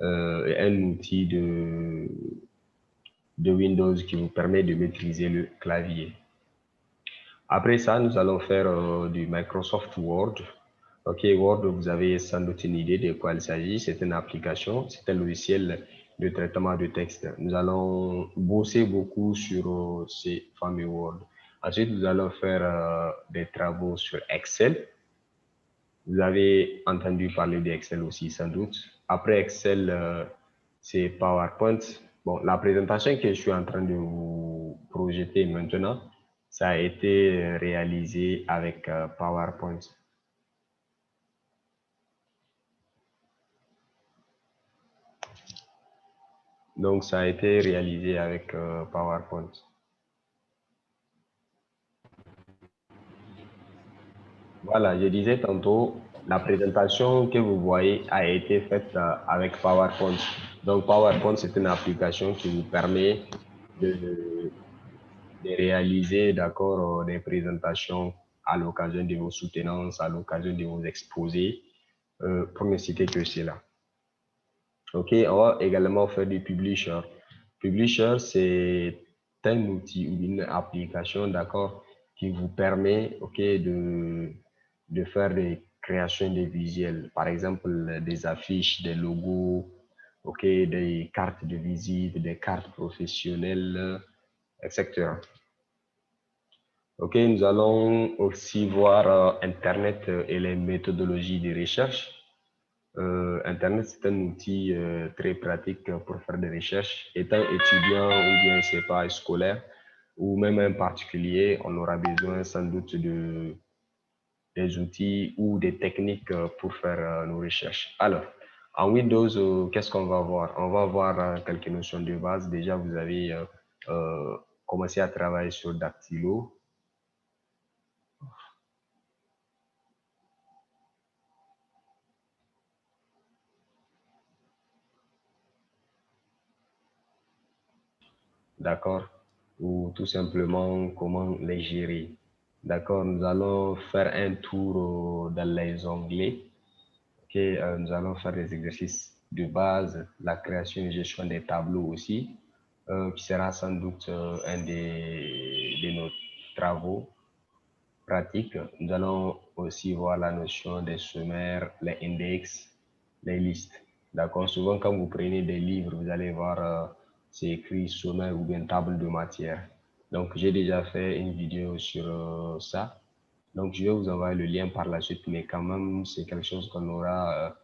un outil de Windows qui vous permet de maîtriser le clavier. Après ça, nous allons faire du Microsoft Word. Ok, Word, vous avez sans doute une idée de quoi il s'agit. C'est une application, c'est un logiciel de traitement de texte. Nous allons bosser beaucoup sur ces fameux Word. Ensuite, nous allons faire des travaux sur Excel. Vous avez entendu parler d'Excel aussi, sans doute. Après Excel, c'est PowerPoint. Bon, la présentation que je suis en train de vous projeter maintenant, ça a été réalisé avec PowerPoint. Donc, ça a été réalisé avec PowerPoint. Voilà, je disais tantôt, la présentation que vous voyez a été faite avec PowerPoint. Donc, PowerPoint, c'est une application qui vous permet de, de réaliser, d'accord, des présentations à l'occasion de vos soutenances, à l'occasion de vos exposés, pour ne citer que cela. OK, on va également faire du Publisher. Publisher, c'est un outil ou une application, d'accord, qui vous permet, OK, de faire des créations de visuels. Par exemple, des affiches, des logos, OK, des cartes de visite, des cartes professionnelles, etc. OK, nous allons aussi voir Internet et les méthodologies de recherche. Internet, c'est un outil très pratique pour faire des recherches. Étant étudiant ou bien, je sais pas, scolaire, ou même un particulier, on aura besoin sans doute des outils ou des techniques pour faire nos recherches. Alors, en Windows, qu'est-ce qu'on va voir? On va voir quelques notions de base. Déjà, vous avez commencé à travailler sur Dactylo. D'accord? Ou tout simplement comment les gérer. D'accord? Nous allons faire un tour dans les onglets. Ok? Nous allons faire des exercices de base, la création et gestion des tableaux aussi, qui sera sans doute un de nos travaux pratiques. Nous allons aussi voir la notion des sommaires, les index, les listes. D'accord? Souvent, quand vous prenez des livres, vous allez voir, c'est écrit sommaire ou bien table de matière. Donc, j'ai déjà fait une vidéo sur ça. Donc, je vais vous envoyer le lien par la suite, mais quand même, c'est quelque chose qu'on aura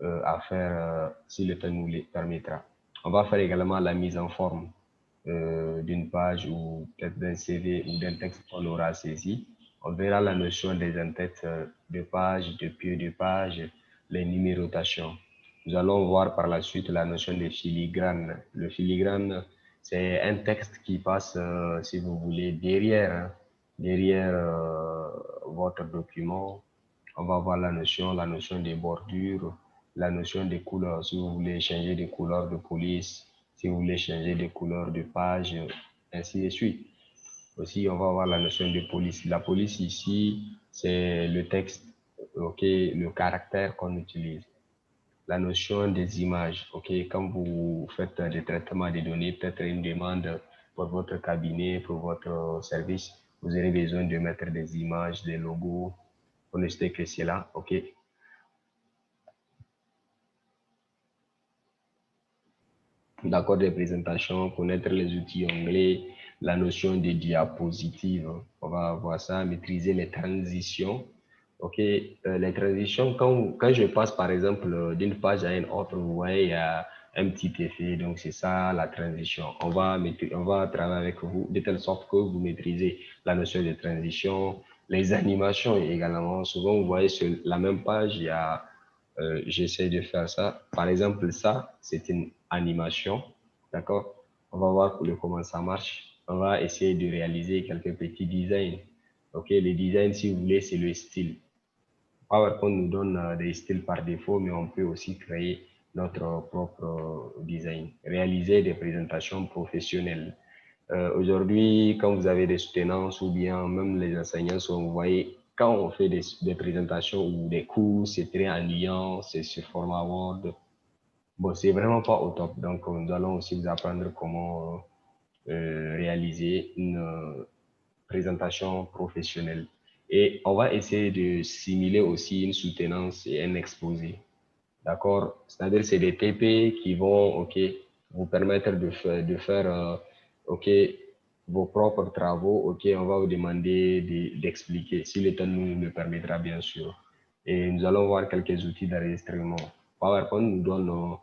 à faire si le temps nous le permettra. On va faire également la mise en forme d'une page ou peut-être d'un CV ou d'un texte qu'on aura saisi. On verra la notion des en-têtes de page, de pied de page, les numérotations. Nous allons voir par la suite la notion de filigrane. Le filigrane, c'est un texte qui passe, si vous voulez, derrière votre document. On va voir la notion des bordures, la notion des couleurs. Si vous voulez changer de couleur de police, si vous voulez changer de couleur de page, ainsi de suite. Aussi, on va voir la notion de police. La police ici, c'est le texte, ok, le caractère qu'on utilise. La notion des images, ok, quand vous faites des traitements des données, peut-être une demande pour votre cabinet, pour votre service, vous aurez besoin de mettre des images, des logos, pour ne citer que cela, ok. D'accord, des présentations, connaître les outils anglais, la notion des diapositives. On va voir ça, maîtriser les transitions. OK, les transitions, quand je passe par exemple d'une page à une autre, vous voyez, il y a un petit effet. Donc, c'est ça la transition. On va travailler avec vous de telle sorte que vous maîtrisez la notion de transition, les animations également. Souvent, vous voyez sur la même page, il y a j'essaie de faire ça. Par exemple, ça, c'est une animation. D'accord? On va voir comment ça marche. On va essayer de réaliser quelques petits designs. OK? Les designs, si vous voulez, c'est le style. PowerPoint nous donne des styles par défaut, mais on peut aussi créer notre propre design. Réaliser des présentations professionnelles. Aujourd'hui, quand vous avez des soutenances ou bien même les enseignants, vous voyez, quand on fait des présentations ou des cours, c'est très ennuyant, c'est sur format Word. Bon, c'est vraiment pas au top. Donc, nous allons aussi vous apprendre comment réaliser une présentation professionnelle. Et on va essayer de simuler aussi une soutenance et un exposé. D'accord? C'est-à-dire, c'est des TP qui vont, OK, vous permettre de faire OK, vos propres travaux. OK, on va vous demander d'expliquer, si le temps nous le permettra, bien sûr. Et nous allons voir quelques outils d'enregistrement. PowerPoint nous donne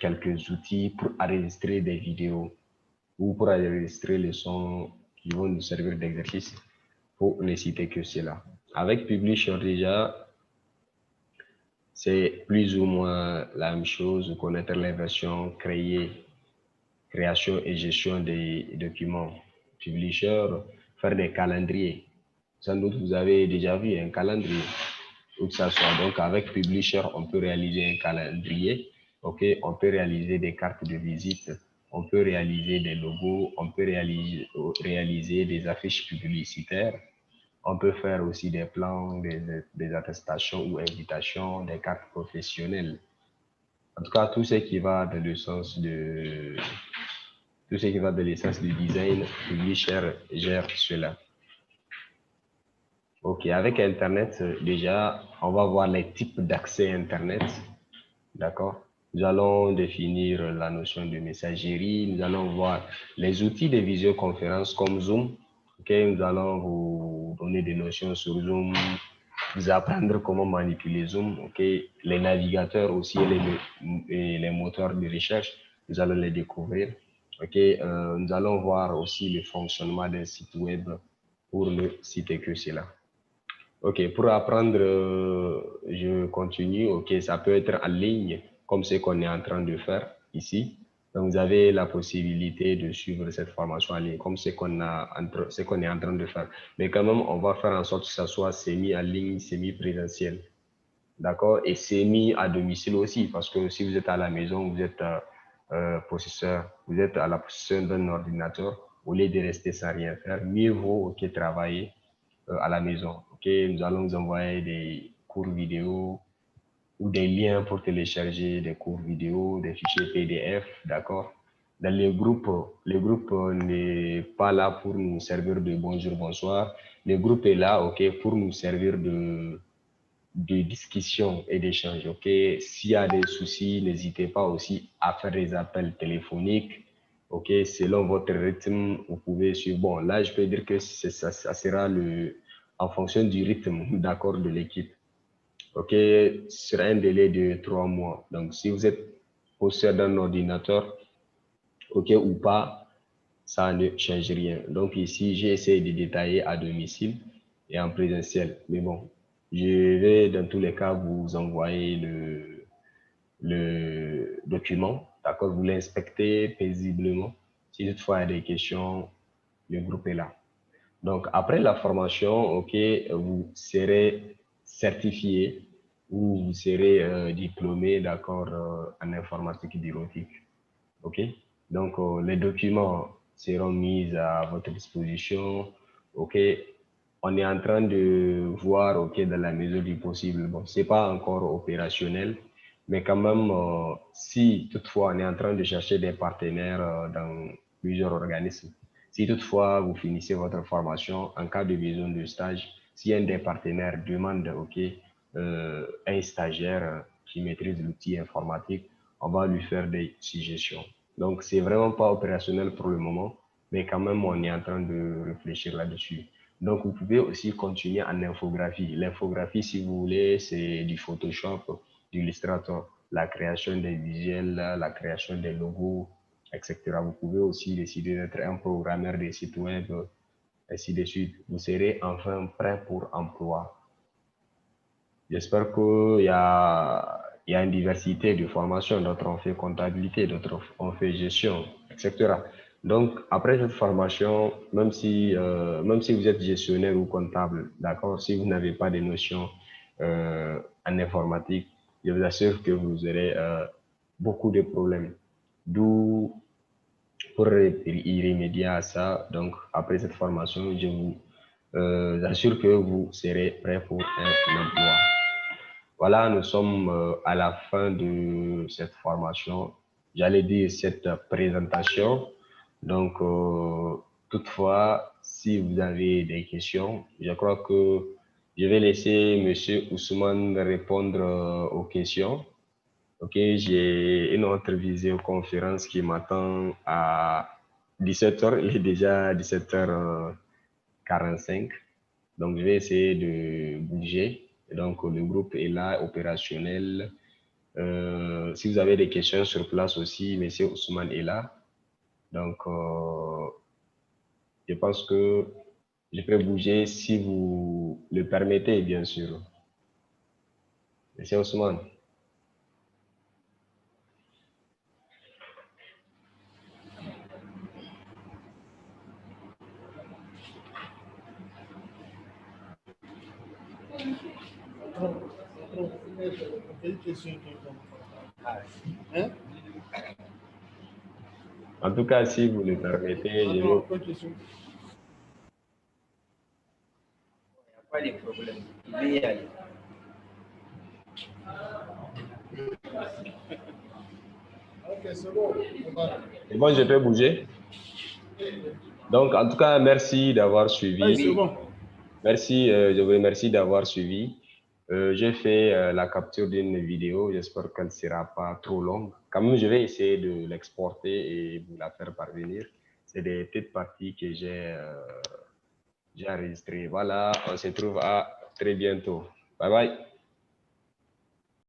quelques outils pour enregistrer des vidéos ou pour enregistrer les sons qui vont nous servir d'exercice, pour ne citer que cela. Avec Publisher déjà, c'est plus ou moins la même chose, connaître les versions, création et gestion des documents. Publisher, faire des calendriers. Sans doute, vous avez déjà vu un calendrier, où que ça soit. Donc, avec Publisher, on peut réaliser un calendrier. OK, on peut réaliser des cartes de visite, on peut réaliser des logos, on peut réaliser des affiches publicitaires. On peut faire aussi des plans, des attestations ou invitations, des cartes professionnelles. En tout cas, tout ce qui va dans le sens de tout ce qui va dans l'essence du design, Publisher gère cela. Ok, avec Internet, déjà, on va voir les types d'accès Internet. D'accord? Nous allons définir la notion de messagerie. Nous allons voir les outils de visioconférence comme Zoom. Ok, nous allons vous donner des notions sur Zoom, vous apprendre comment manipuler Zoom. Ok, les navigateurs aussi et les moteurs de recherche, nous allons les découvrir. Ok, nous allons voir aussi le fonctionnement d'un site web pour ne citer que cela. Ok, pour apprendre, je continue. Ok, ça peut être en ligne, comme ce qu'on est en train de faire ici. Donc, vous avez la possibilité de suivre cette formation en ligne, comme ce qu'on est en train de faire. Mais quand même, on va faire en sorte que ça soit semi en ligne, semi présentiel. D'accord? Et semi à domicile aussi, parce que si vous êtes à la maison, vous êtes possesseur, vous êtes à la possession d'un ordinateur, au lieu de rester sans rien faire, mieux vaut travailler à la maison. Ok, nous allons vous envoyer des cours vidéo ou des liens pour télécharger des cours vidéo, des fichiers PDF, d'accord? Dans le groupe n'est pas là pour nous servir de bonjour, bonsoir. Le groupe est là, ok, pour nous servir de discussion et d'échange, ok? S'il y a des soucis, n'hésitez pas aussi à faire des appels téléphoniques, ok? Selon votre rythme, vous pouvez suivre. Bon, là, je peux dire que ça sera en fonction du rythme, d'accord, de l'équipe, ok? Sur un délai de 3 mois. Donc, si vous êtes possède d'un ordinateur, ok, ou pas, ça ne change rien. Donc, ici, j'ai essayé de détailler à domicile et en présentiel. Mais bon, je vais dans tous les cas vous envoyer le document. D'accord? Vous l'inspectez paisiblement. Si toutefois il y a des questions, le groupe est là. Donc, après la formation, OK, vous serez certifié ou vous serez diplômé, d'accord, en informatique bureautique. OK? Donc, les documents seront mis à votre disposition. OK? On est en train de voir, OK, dans la mesure du possible. Bon, c'est pas encore opérationnel, mais quand même, si toutefois on est en train de chercher des partenaires dans plusieurs organismes, si toutefois vous finissez votre formation, en cas de besoin de stage, si un des partenaires demande, OK, un stagiaire qui maîtrise l'outil informatique, on va lui faire des suggestions. Donc, c'est vraiment pas opérationnel pour le moment, mais quand même, on est en train de réfléchir là-dessus. Donc, vous pouvez aussi continuer en infographie. L'infographie, si vous voulez, c'est du Photoshop, du Illustrator, la création des visuels, la création des logos, etc. Vous pouvez aussi décider d'être un programmeur des sites web, ainsi de suite. Vous serez enfin prêt pour emploi. J'espère qu'il y a une diversité de formations. D'autres ont fait comptabilité, d'autres ont fait gestion, etc. Donc, après cette formation, même si vous êtes gestionnaire ou comptable, d'accord, si vous n'avez pas de notions en informatique, je vous assure que vous aurez beaucoup de problèmes. D'où, pour y remédier à ça, donc, après cette formation, je vous assure que vous serez prêt pour un emploi. Voilà, nous sommes à la fin de cette formation. J'allais dire cette présentation. Donc, toutefois, si vous avez des questions, je crois que je vais laisser Monsieur Ousmane répondre aux questions. Ok, j'ai une autre visioconférence qui m'attend à 17h. Il est déjà 17h45. Donc, je vais essayer de bouger. Et donc, le groupe est là, opérationnel. Si vous avez des questions sur place aussi, Monsieur Ousmane est là. Donc, je pense que je peux bouger si vous le permettez, bien sûr. Monsieur Ousmane. En tout cas, si vous le permettez, je vais... Pas de problème. Il va y aller. Ok, c'est bon. C'est bon, je peux bouger. Donc, en tout cas, merci d'avoir suivi. Oui, c'est bon. Merci, je vous remercie d'avoir suivi. J'ai fait la capture d'une vidéo. J'espère qu'elle ne sera pas trop longue. Quand même, je vais essayer de l'exporter et vous la faire parvenir. C'est des petites parties que j'ai enregistrées. Voilà, on se trouve à très bientôt. Bye bye.